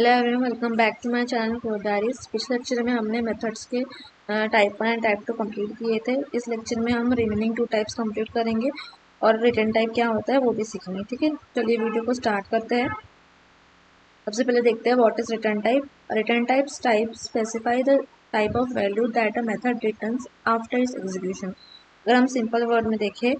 Hello everyone, welcome back to my channel code diaries. पिछले lecture में हमने methods के टाइप 1 एंड टाइप 2 कंप्लीट किए थे। इस लेक्चर में हम रिमेनिंग 2 टाइप्स कंप्लीट करेंगे और रिटर्न टाइप क्या होता है वो भी सीखेंगे। ठीक है, चलिए वीडियो को स्टार्ट करते हैं। सबसे पहले देखते हैं what is return type. Return type specify the type of value that a method returns after it's execution. अगर हम सिंपल वर्ड में देखें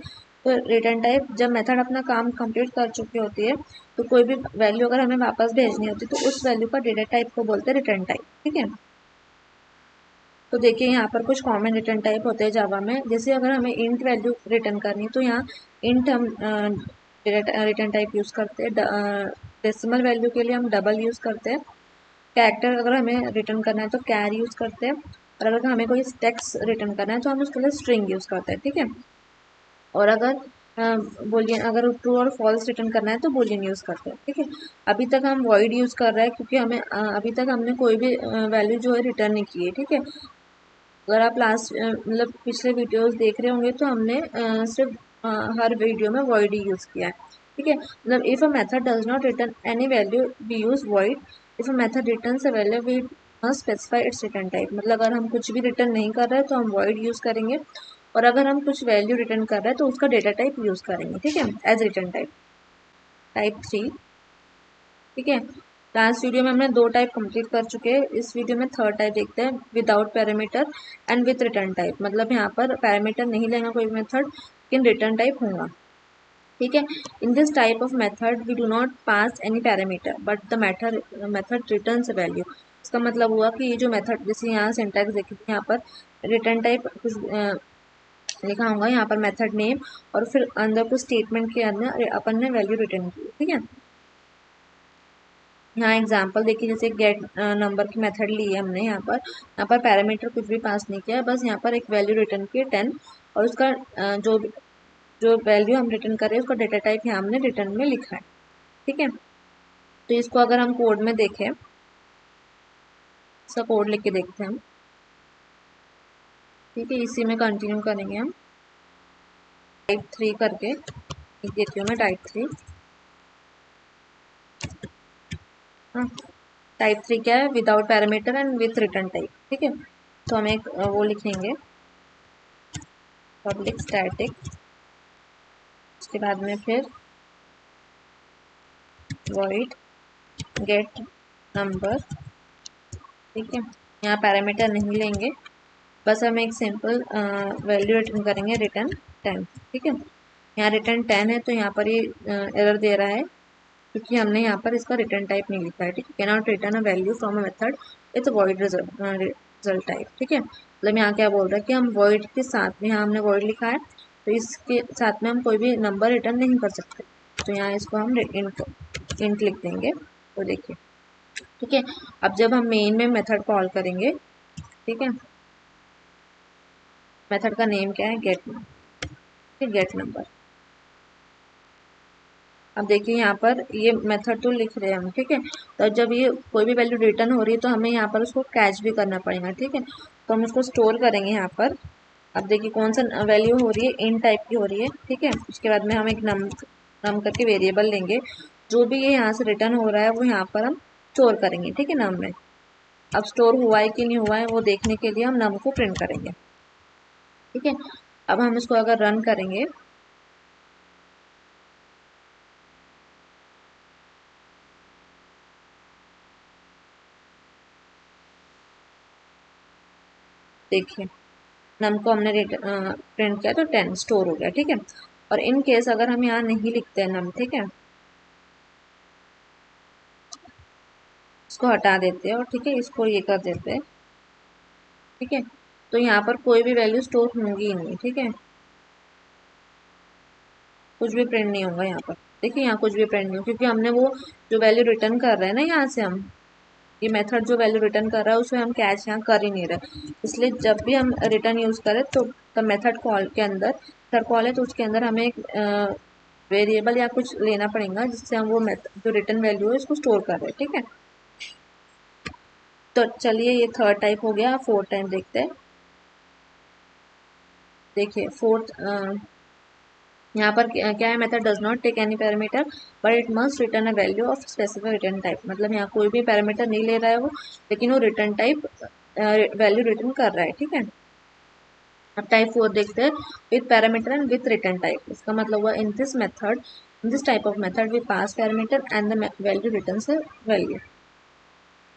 तो रिटर्न टाइप जब मेथड अपना काम कंप्लीट कर चुकी होती है तो कोई भी वैल्यू अगर हमें वापस भेजनी होती है तो उस वैल्यू का डेटा टाइप को बोलते हैं रिटर्न टाइप। ठीक है, तो देखिए यहाँ पर कुछ कॉमन रिटर्न टाइप होते हैं जावा में। जैसे अगर हमें इंट वैल्यू रिटर्न करनी है तो यहाँ इंट हम रिटर्न टाइप यूज़ करते हैं। डेसिमल वैल्यू के लिए हम डबल यूज़ करते हैं। कैरेक्टर अगर हमें रिटर्न करना है तो कैर यूज़ करते हैं, और अगर हमें कोई टेक्स्ट रिटर्न करना है तो हम उसके लिए स्ट्रिंग यूज़ करते हैं। ठीक है, और अगर बोलियन अगर ट्रू और फॉल्स रिटर्न करना है तो बोलियन यूज़ करते हैं। ठीक है, अभी तक हम वॉइड यूज़ कर रहे हैं क्योंकि हमें अभी तक हमने कोई भी वैल्यू जो है रिटर्न नहीं की है। ठीक है, अगर आप लास्ट मतलब पिछले वीडियोस देख रहे होंगे तो हमने सिर्फ हर वीडियो में वॉइड ही यूज़ किया है। ठीक है, मतलब if a method does not return any value we use void. If a method returns a value we must specify its return type. मतलब अगर हम कुछ भी रिटर्न नहीं कर रहे हैं तो हम वॉइड यूज़ करेंगे, और अगर हम कुछ वैल्यू रिटर्न कर रहे हैं तो उसका डेटा टाइप यूज़ करेंगे। ठीक है, एज रिटर्न टाइप। टाइप 3। ठीक है, लास्ट वीडियो में हमने 2 टाइप कंप्लीट कर चुके हैं। इस वीडियो में थर्ड टाइप देखते हैं, without parameter and with return type. मतलब यहाँ पर पैरामीटर नहीं लेगा कोई मेथड, लेकिन रिटर्न टाइप होगा। ठीक है, in this type of method we do not pass any parameter but the method returns a value. इसका मतलब हुआ कि ये जो मेथड, जैसे यहाँ सिंटैक्स देखिए, यहाँ पर रिटर्न टाइप कुछ लिखा होगा, यहाँ पर मेथड नेम, और फिर अंदर कुछ स्टेटमेंट के अंदर अपन ने वैल्यू रिटर्न की। ठीक है, यहाँ एग्जांपल देखिए, जैसे गेट नंबर की मेथड ली है हमने। यहाँ पर पैरामीटर कुछ भी पास नहीं किया है, बस यहाँ पर एक वैल्यू रिटर्न की है 10, और उसका जो जो वैल्यू हम रिटर्न कर रहे हैं उसका डेटा टाइप यहाँ हमने रिटर्न में लिखा है। ठीक है, तो इसको अगर हम कोड में देखें, इसका कोड लिख के देखते हैं हम। ठीक है, इसी में कंटिन्यू करेंगे हम टाइप 3 करके। देखती हूँ मैं टाइप 3। हाँ, टाइप 3 क्या है? Without parameter and with return type. ठीक है, तो हम एक वो लिखेंगे, पब्लिक स्टैटिक, उसके बाद में फिर वॉइड गेट नंबर। ठीक है, यहाँ पैरामीटर नहीं लेंगे, बस हम एक सिंपल वैल्यू रिटर्न करेंगे, रिटर्न 10। ठीक है, यहाँ रिटर्न 10 है तो यहाँ पर ये एरर दे रहा है क्योंकि हमने यहाँ पर इसका रिटर्न टाइप नहीं लिखा है। ठीक है, cannot return a value from a method with void result type. ठीक है, मतलब यहाँ क्या बोल रहा है कि हम वॉइड के साथ में, यहाँ हमने वॉइड लिखा है तो इसके साथ में हम कोई भी नंबर रिटर्न नहीं कर सकते, तो यहाँ इसको हम इंट लिख देंगे। तो देखिए, ठीक है, अब जब हम मेन में मेथड कॉल करेंगे, ठीक है, मेथड का नेम क्या है? Get number. Get number. अब देखिए यहाँ पर ये मेथड तो लिख रहे हैं हम। ठीक है, तो जब ये कोई भी वैल्यू रिटर्न हो रही है तो हमें यहाँ पर उसको कैच भी करना पड़ेगा। ठीक है, तो हम उसको स्टोर करेंगे यहाँ पर। अब देखिए कौन सा वैल्यू हो रही है, इन टाइप की हो रही है। ठीक है, उसके बाद में हम एक नम करके वेरिएबल लेंगे, जो भी ये यहाँ से रिटर्न हो रहा है वो यहाँ पर हम स्टोर करेंगे। ठीक है, नम में। अब स्टोर हुआ है कि नहीं हुआ है वो देखने के लिए हम नम को प्रिंट करेंगे। ठीक है, अब हम इसको अगर रन करेंगे, देखिए नम को हमने प्रिंट किया तो 10 स्टोर हो गया। ठीक है, और इन केस अगर हम यहाँ नहीं लिखते हैं नम, ठीक है, इसको हटा देते हैं और ठीक है इसको ये कर देते हैं। ठीक है, तो यहाँ पर कोई भी वैल्यू स्टोर होंगी ही नहीं। ठीक है, कुछ भी प्रिंट नहीं होगा यहाँ पर। देखिए यहाँ कुछ भी प्रिंट नहीं हो, क्योंकि हमने वो जो वैल्यू रिटर्न कर रहे हैं ना, यहाँ से हम ये मेथड जो वैल्यू रिटर्न कर रहा है उसमें हम कैच यहाँ कर ही नहीं रहे। इसलिए जब भी हम रिटर्न यूज़ करें तो द मेथड कॉल के अंदर, मेथड कॉल है तो उसके अंदर हमें एक वेरिएबल या कुछ लेना पड़ेगा जिससे हम वो जो रिटर्न वैल्यू है उसको स्टोर कर रहे हैं। ठीक है, तो चलिए ये थर्ड टाइप हो गया। फोर्थ टाइप देखते हैं। देखिए फोर्थ यहाँ पर क्या है, method does not take any parameter but it must return a value of specific return type. मतलब यहाँ कोई भी पैरामीटर नहीं ले रहा है वो, लेकिन वो रिटर्न टाइप वैल्यू रिटर्न कर रहा है। ठीक है, अब टाइप 4 देखते हैं, with parameter and with return type. इसका मतलब हुआ in this method, in this type of method we pass parameter and the value return से वैल्यू।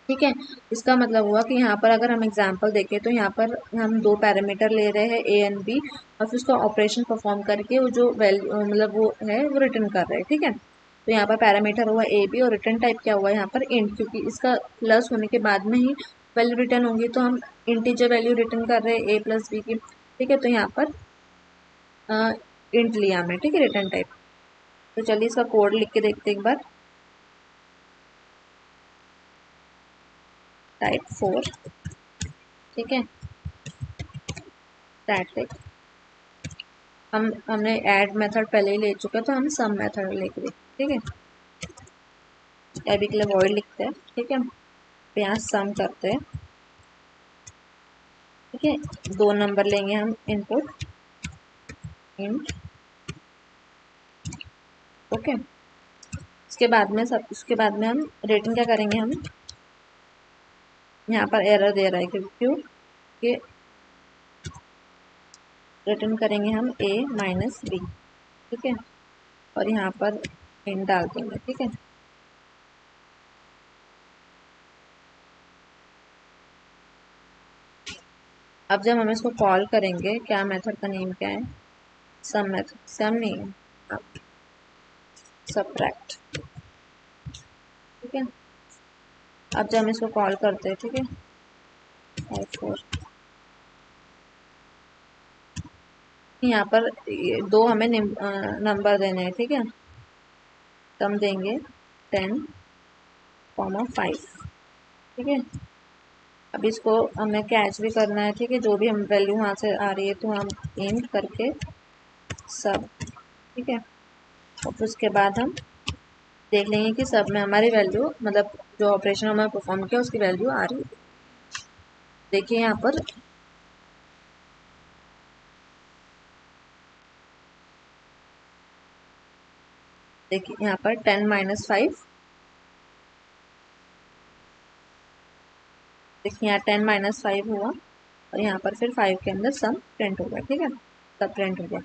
ठीक है, इसका मतलब हुआ कि यहाँ पर अगर हम एग्जांपल देखें तो यहाँ पर हम दो पैरामीटर ले रहे हैं ए एंड बी, और फिर उसका ऑपरेशन परफॉर्म करके वो जो वैल्यू मतलब वो है वो रिटर्न कर रहे हैं। ठीक है, तो यहाँ पर पैरामीटर हुआ ए बी और रिटर्न टाइप क्या हुआ यहाँ पर इंट, क्योंकि इसका प्लस होने के बाद में ही वैल्यू रिटर्न होंगी, तो हम इंटीजर वैल्यू रिटर्न कर रहे हैं ए प्लस बी की। ठीक है, तो यहाँ पर इंट लिया हमने। ठीक है, रिटर्न टाइप। तो चलिए इसका कोड लिख के देखते हैं एक बार। टाइप 4, ठीक है, स्टैटिक, हमने ऐड मेथड पहले ही ले चुके हैं, तो हम सम मेथड लेके देखते हैं। ठीक है, अभी के लिए वॉइड लिखते हैं। ठीक है, तो यहाँ सम करते हैं। ठीक है, दो नंबर लेंगे हम इनपुट इंट। ओके, उसके बाद में हम रिटर्न क्या करेंगे, हम यहाँ पर एरर दे रहा है क्योंकि रिटर्न करेंगे हम ए माइनस बी। ठीक है, और यहाँ पर इंट डाल देंगे। ठीक है, अब जब हम इसको कॉल करेंगे, क्या मेथड का नेम क्या है, सम मेथड, सम नहीं है, सबट्रैक्ट। ठीक है, अब जब हम इसको कॉल करते हैं, ठीक है, टाइप 4, यहाँ पर दो हमें नंबर देने हैं। ठीक है, तो हम देंगे 10,5। ठीक है, अब इसको हमें कैच भी करना है। ठीक है, जो भी हम वैल्यू वहाँ से आ रही है तो हम इंट करके सब। ठीक है, और फिर उसके बाद हम देख लेंगे कि सब में हमारी वैल्यू, मतलब जो ऑपरेशन हमें परफॉर्म किया उसकी वैल्यू आ रही है। देखिए यहाँ पर देखिए यहाँ पर 10-5, देखिए यहाँ 10-5 हुआ, और यहाँ पर फिर 5 के अंदर सम प्रिंट हो गया। ठीक है, सब प्रिंट हो गया।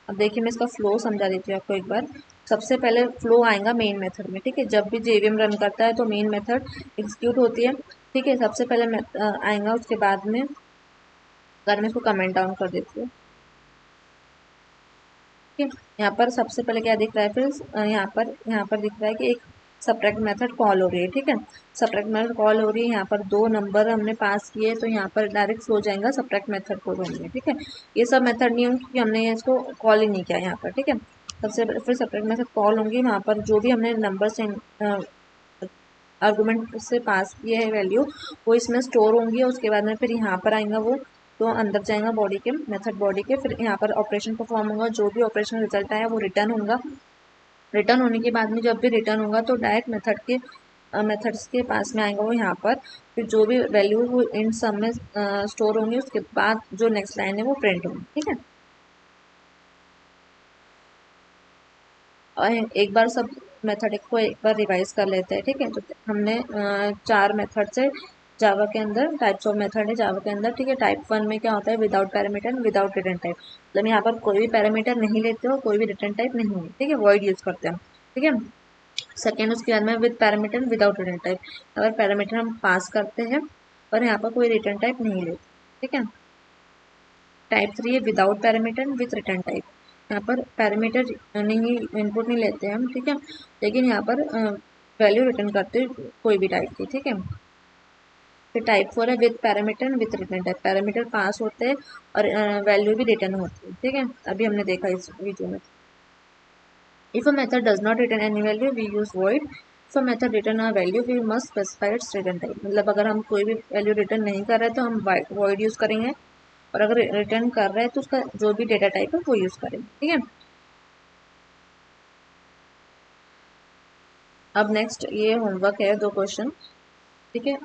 अब देखिए मैं इसका फ्लो समझा देती हूँ आपको एक बार। सबसे पहले फ्लो आएगा मेन मेथड में। ठीक है, जब भी जेवीएम रन करता है तो मेन मेथड एग्जीक्यूट होती है। ठीक है, सबसे पहले आएगा, उसके बाद में अगर मैं इसको कमेंट डाउन कर देती हूँ, ठीक है, यहाँ पर सबसे पहले क्या दिख रहा है, फिर यहाँ पर दिख रहा है कि एक सब्ट्रैक्ट मेथड कॉल हो रही है। ठीक है, सब्ट्रैक्ट मेथड कॉल हो रही है, यहाँ पर दो नंबर हमने पास किए, तो यहाँ पर डायरेक्ट हो जाएगा सब्ट्रैक्ट मेथड को होंगे। ठीक है, ये सब मेथड नहीं होंगे क्योंकि हमने इसको कॉल ही नहीं किया यहाँ पर। ठीक है, सबसे फिर सब्ट्रैक्ट मेथड कॉल होंगी, वहाँ पर जो भी हमने नंबर से आर्गूमेंट से पास किए है वैल्यू, वो इसमें स्टोर होंगी, और उसके बाद में फिर यहाँ पर आएगा वो, तो अंदर जाएगा बॉडी के, मेथड बॉडी के, फिर यहाँ पर ऑपरेशन परफॉर्म होगा, जो भी ऑपरेशन रिजल्ट आया वो रिटर्न होगा। रिटर्न होने के बाद में जब भी रिटर्न होगा तो डायरेक्ट मेथड्स के पास में आएगा वो यहाँ पर, फिर जो भी वैल्यू वो इन सब में स्टोर होंगी, उसके बाद जो नेक्स्ट लाइन है वो प्रिंट होगी। ठीक है, और एक बार सब मेथड को एक बार रिवाइज कर लेते हैं। ठीक है, तो हमने चार मेथड से जावा के अंदर टाइप्स ऑफ मेथड है जावा के अंदर। ठीक है, टाइप 1 में क्या होता है, without parameter without return type, मतलब यहाँ पर कोई भी पैरामीटर नहीं लेते हो, कोई भी रिटर्न टाइप नहीं है। ठीक है, वॉइड यूज करते हैं। ठीक है, सेकेंड उसके बाद में with parameter without return type, अगर पैरामीटर हम पास करते हैं और यहाँ पर कोई रिटर्न टाइप नहीं लेते। ठीक है, टाइप 3 है without parameter with return type, यहाँ पर पैरामीटर नहीं, इनपुट नहीं लेते हम। ठीक है, लेकिन यहाँ पर वैल्यू रिटर्न करते कोई भी टाइप की। ठीक है, फिर टाइप 4 है with parameter with return type, parameter pass होते हैं और वैल्यू भी रिटर्न होती है। ठीक है, अभी हमने देखा इस वीडियो में। If a method does not return any value we use void, if a method return a value we must specify its return type, मतलब अगर हम कोई भी वैल्यू रिटर्न नहीं कर रहे तो हम वॉइड यूज करेंगे, और अगर रिटर्न कर रहे हैं तो उसका जो भी डेटा टाइप है वो यूज करेंगे। ठीक है, अब नेक्स्ट ये होमवर्क है, दो क्वेश्चन। ठीक है,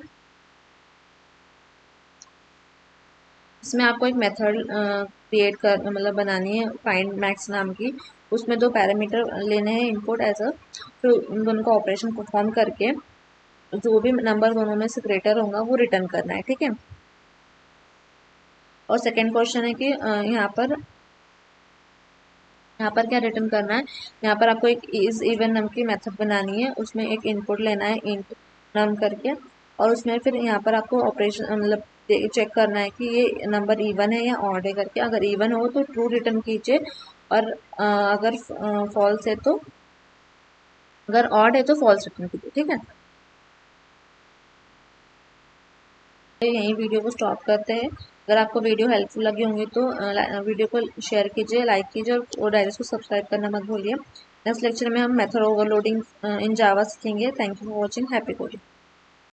इसमें आपको एक मेथड क्रिएट कर मतलब बनानी है, फाइंड मैक्स नाम की। उसमें 2 पैरामीटर लेने हैं इनपुट एज अ, फिर उन दोनों का ऑपरेशन परफॉर्म करके जो भी नंबर दोनों में से ग्रेटर होगा वो रिटर्न करना है, ठीक है। और सेकेंड क्वेश्चन है कि यहाँ पर क्या रिटर्न करना है। यहाँ पर आपको एक इज इवन नम की मेथड बनानी है, उसमें एक इनपुट लेना है इंट नम करके, और उसमें फिर यहाँ पर आपको ऑपरेशन मतलब चेक करना है कि ये नंबर इवन है या ऑड है करके। अगर इवन हो तो ट्रू रिटर्न कीजिए, और अगर फॉल्स है तो, अगर ऑड है तो फॉल्स रिटर्न कीजिए, ठीक है। तो यहीं वीडियो को स्टॉप करते हैं। अगर आपको वीडियो हेल्पफुल लगी होंगी तो वीडियो को शेयर कीजिए, लाइक कीजिए, और डायरेक्ट को सब्सक्राइब करना मत भूलिए। नेक्स्ट लेक्चर में हम मेथड ओवरलोडिंग इन जावा सीखेंगे। Thank you for watching, happy coding.